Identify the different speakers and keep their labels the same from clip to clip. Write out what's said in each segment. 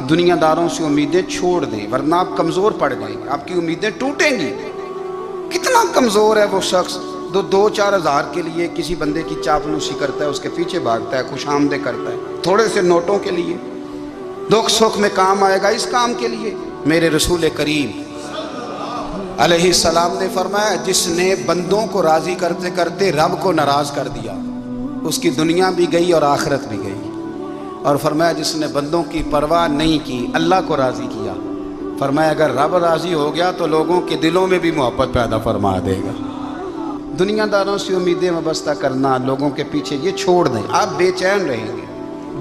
Speaker 1: دنیا داروں سے امیدیں چھوڑ دیں ورنہ آپ کمزور پڑ جائیں گے، آپ کی امیدیں ٹوٹیں گی۔ کتنا کمزور ہے وہ شخص دو چار ہزار کے لیے کسی بندے کی چاپلوسی کرتا ہے، اس کے پیچھے بھاگتا ہے، خوش آمدیں کرتا ہے تھوڑے سے نوٹوں کے لیے۔ دکھ سکھ میں کام آئے گا اس کام کے لیے۔ میرے رسول کریم علیہ السلام نے فرمایا جس نے بندوں کو راضی کرتے کرتے رب کو ناراض کر دیا اس کی دنیا بھی گئی اور آخرت بھی گئی۔ اور فرمایا جس نے بندوں کی پرواہ نہیں کی اللہ کو راضی کیا، فرمایا اگر رب راضی ہو گیا تو لوگوں کے دلوں میں بھی محبت پیدا فرما دے گا۔ دنیا داروں سے امیدیں وابستہ کرنا، لوگوں کے پیچھے یہ چھوڑ دیں، آپ بے چین رہیں گے،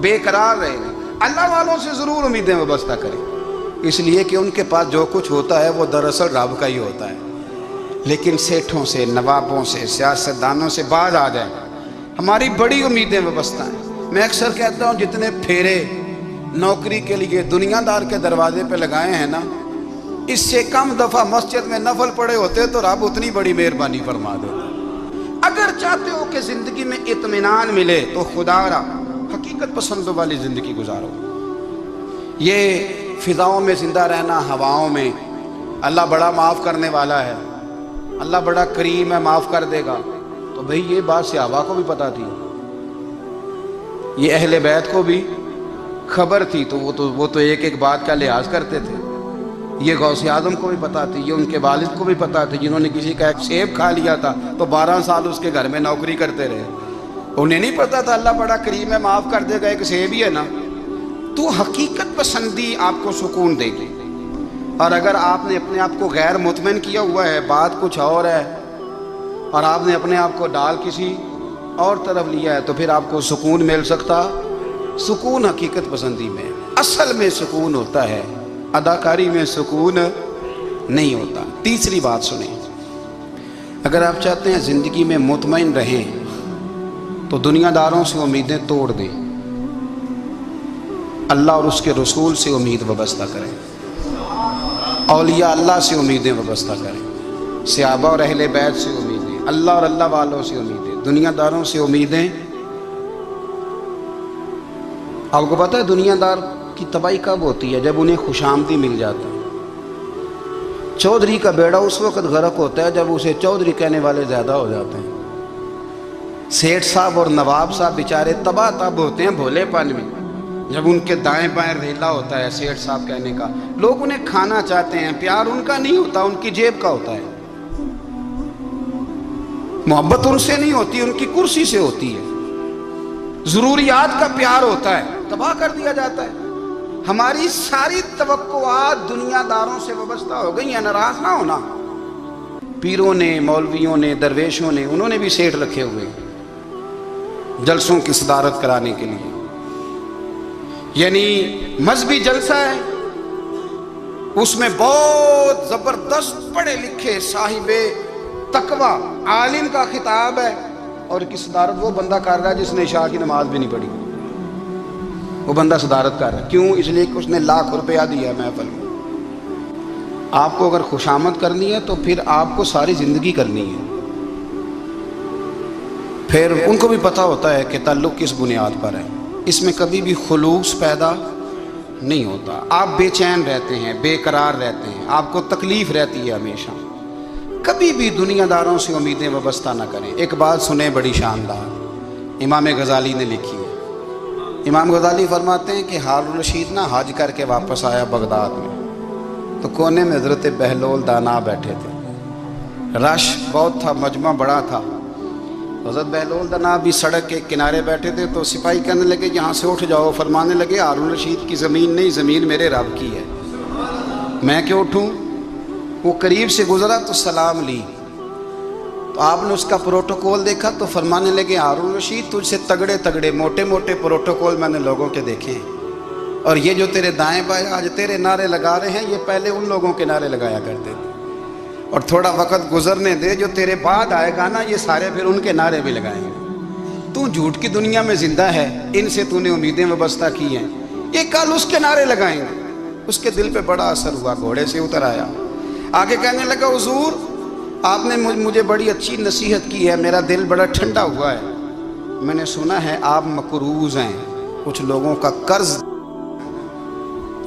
Speaker 1: بے قرار رہیں گے۔ اللہ والوں سے ضرور امیدیں وابستہ کریں، اس لیے کہ ان کے پاس جو کچھ ہوتا ہے وہ دراصل رب کا ہی ہوتا ہے۔ لیکن سیٹھوں سے، نوابوں سے، سیاستدانوں سے باز آ جائیں، ہماری بڑی امیدیں وابستہ ہیں۔ میں اکثر کہتا ہوں جتنے پھیرے نوکری کے لیے دنیا دار کے دروازے پہ لگائے ہیں نا، اس سے کم دفعہ مسجد میں نفل پڑے ہوتے تو رب اتنی بڑی مہربانی فرما دیتا۔ اگر چاہتے ہو کہ زندگی میں اطمینان ملے تو خدا را حقیقت پسندوں والی زندگی گزارو۔ یہ فضاؤں میں زندہ رہنا، ہواؤں میں اللہ بڑا معاف کرنے والا ہے، اللہ بڑا کریم ہے، معاف کر دے گا، تو بھئی یہ بات صحابہ کو بھی پتا تھی، یہ اہل بیت کو بھی خبر تھی، تو وہ تو ایک ایک بات کا لحاظ کرتے تھے۔ یہ غوث اعظم کو بھی پتا تھی، یہ ان کے والد کو بھی پتا تھی، جنہوں نے کسی کا ایک سیب کھا لیا تھا تو 12 سال اس کے گھر میں نوکری کرتے رہے، انہیں نہیں پتا تھا اللہ بڑا کریم ہے، معاف کر دے گا، ایک سیب ہی ہے نا۔ تو حقیقت پسندی آپ کو سکون دے گی۔ اور اگر آپ نے اپنے آپ کو غیر مطمئن کیا ہوا ہے، بات کچھ اور ہے، اور آپ نے اپنے آپ کو ڈال کسی اور طرف لیا ہے، تو پھر آپ کو سکون مل سکتا؟ سکون حقیقت پسندی میں، اصل میں سکون ہوتا ہے، اداکاری میں سکون نہیں ہوتا۔ تیسری بات سنیں، اگر آپ چاہتے ہیں زندگی میں مطمئن رہیں تو دنیا داروں سے امیدیں توڑ دیں، اللہ اور اس کے رسول سے امید وابستہ کریں، اولیاء اللہ سے امیدیں وابستہ کریں، صحابہ اور اہل بیت سے امیدیں، اللہ اور اللہ والوں سے امیدیں، دنیا داروں سے امیدیں۔ آپ کو پتہ ہے دنیا دار کی تباہی کب ہوتی ہے؟ جب انہیں خوش آمدی مل جاتا ہے۔ چودھری کا بیڑا اس وقت غرق ہوتا ہے جب اسے چودھری کہنے والے زیادہ ہو جاتے ہیں۔ سیٹھ صاحب اور نواب صاحب بیچارے تباہ تب ہوتے ہیں بھولے پن میں، جب ان کے دائیں بائیں ریلا ہوتا ہے سیٹھ صاحب کہنے کا، لوگ انہیں کھانا چاہتے ہیں، پیار ان کا نہیں ہوتا، ان کی جیب کا ہوتا ہے، محبت ان سے نہیں ہوتی، ان کی کرسی سے ہوتی ہے، ضروریات کا پیار ہوتا ہے، تباہ کر دیا جاتا ہے۔ ہماری ساری توقعات دنیا داروں سے وابستہ ہو گئی ہیں، ناراض نہ ہونا۔ پیروں نے، مولویوں نے، درویشوں نے، انہوں نے بھی سیٹھ رکھے ہوئے جلسوں کی صدارت کرانے کے لیے، یعنی مذہبی جلسہ ہے، اس میں بہت زبردست پڑھے لکھے صاحب تقوی عالم کا خطاب ہے، اور کی صدارت وہ بندہ کر رہا ہے جس نے عشاء کی نماز بھی نہیں پڑھی، وہ بندہ صدارت کر رہا ہے۔ کیوں؟ اس لیے کہ اس نے لاکھ روپیہ دیا ہے محفل میں۔ آپ کو اگر خوشامد کرنی ہے تو پھر آپ کو ساری زندگی کرنی ہے۔ پھر ان کو بھی پتہ ہوتا ہے کہ تعلق کس بنیاد پر ہے، اس میں کبھی بھی خلوص پیدا نہیں ہوتا۔ آپ بے چین رہتے ہیں، بے قرار رہتے ہیں، آپ کو تکلیف رہتی ہے ہمیشہ۔ کبھی بھی دنیا داروں سے امیدیں وابستہ نہ کریں۔ ایک بات سنیں بڑی شاندار، امام غزالی نے لکھی ہے۔ امام غزالی فرماتے ہیں کہ ہارون الرشید نہ حج کر کے واپس آیا بغداد میں، تو کونے میں حضرت بہلول دانا بیٹھے تھے، رش بہت تھا، مجمع بڑا تھا۔ حضرت بہلول دانا بھی سڑک کے کنارے بیٹھے تھے، تو سپاہی کہنے لگے یہاں سے اٹھ جاؤ، فرمانے لگے ہارون الرشید کی زمین نہیں، زمین میرے رب کی ہے، میں کیوں اٹھوں؟ وہ قریب سے گزرا تو سلام لی، تو آپ نے اس کا پروٹوکول دیکھا تو فرمانے لگے ہارون الرشید تجھ سے تگڑے تگڑے موٹے موٹے پروٹوکول میں نے لوگوں کے دیکھے ہیں، اور یہ جو تیرے دائیں بائیں آج تیرے نعرے لگا رہے ہیں یہ پہلے ان لوگوں کے نعرے لگایا کرتے تھے، اور تھوڑا وقت گزرنے دے، جو تیرے بعد آئے گا نا یہ سارے پھر ان کے نعرے بھی لگائیں گے۔ تو جھوٹ کی دنیا میں زندہ ہے، ان سے تو نے امیدیں وابستہ کی ہیں، یہ کل اس کے نعرے لگائیں گے۔ اس کے دل پہ بڑا اثر ہوا، گھوڑے سے اتر آیا، آگے کہنے لگا حضور آپ نے مجھے بڑی اچھی نصیحت کی ہے، میرا دل بڑا ٹھنڈا ہوا ہے، میں نے سنا ہے آپ مقروض ہیں، کچھ لوگوں کا قرض،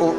Speaker 1: ਉਹ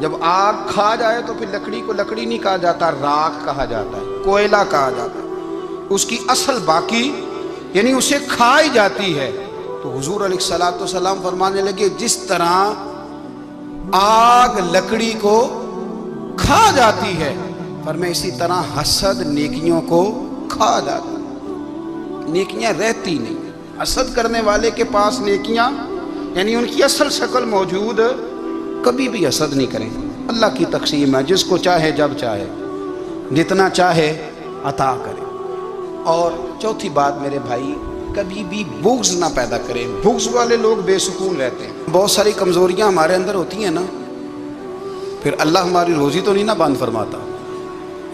Speaker 1: جب آگ کھا جائے تو پھر لکڑی کو لکڑی نہیں کہا جاتا، راکھ کہا جاتا ہے، کوئلہ کہا جاتا ہے، اس کی اصل باقی یعنی اسے کھائی جاتی ہے۔ تو حضور علیہ الصلوۃ والسلام فرمانے لگے جس طرح آگ لکڑی کو کھا جاتی ہے، فرمایا اسی طرح حسد نیکیوں کو کھا جاتا ہے، نیکیاں رہتی نہیں۔ حسد کرنے والے کے پاس نیکیاں یعنی ان کی اصل شکل موجود، کبھی بھی حسد نہیں کریں۔ اللہ کی تقسیم ہے، جس کو چاہے جب چاہے جتنا چاہے عطا کرے۔ اور چوتھی بات میرے بھائی، کبھی بھی بغض نہ پیدا کریں۔ بغض والے لوگ بے سکون رہتے ہیں۔ بہت ساری کمزوریاں ہمارے اندر ہوتی ہیں نا، پھر اللہ ہماری روزی تو نہیں نہ بند فرماتا،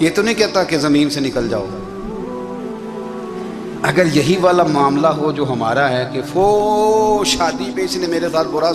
Speaker 1: یہ تو نہیں کہتا کہ زمین سے نکل جاؤ۔ اگر یہی والا معاملہ ہو جو ہمارا ہے کہ شادی پہ اس نے میرے ساتھ برا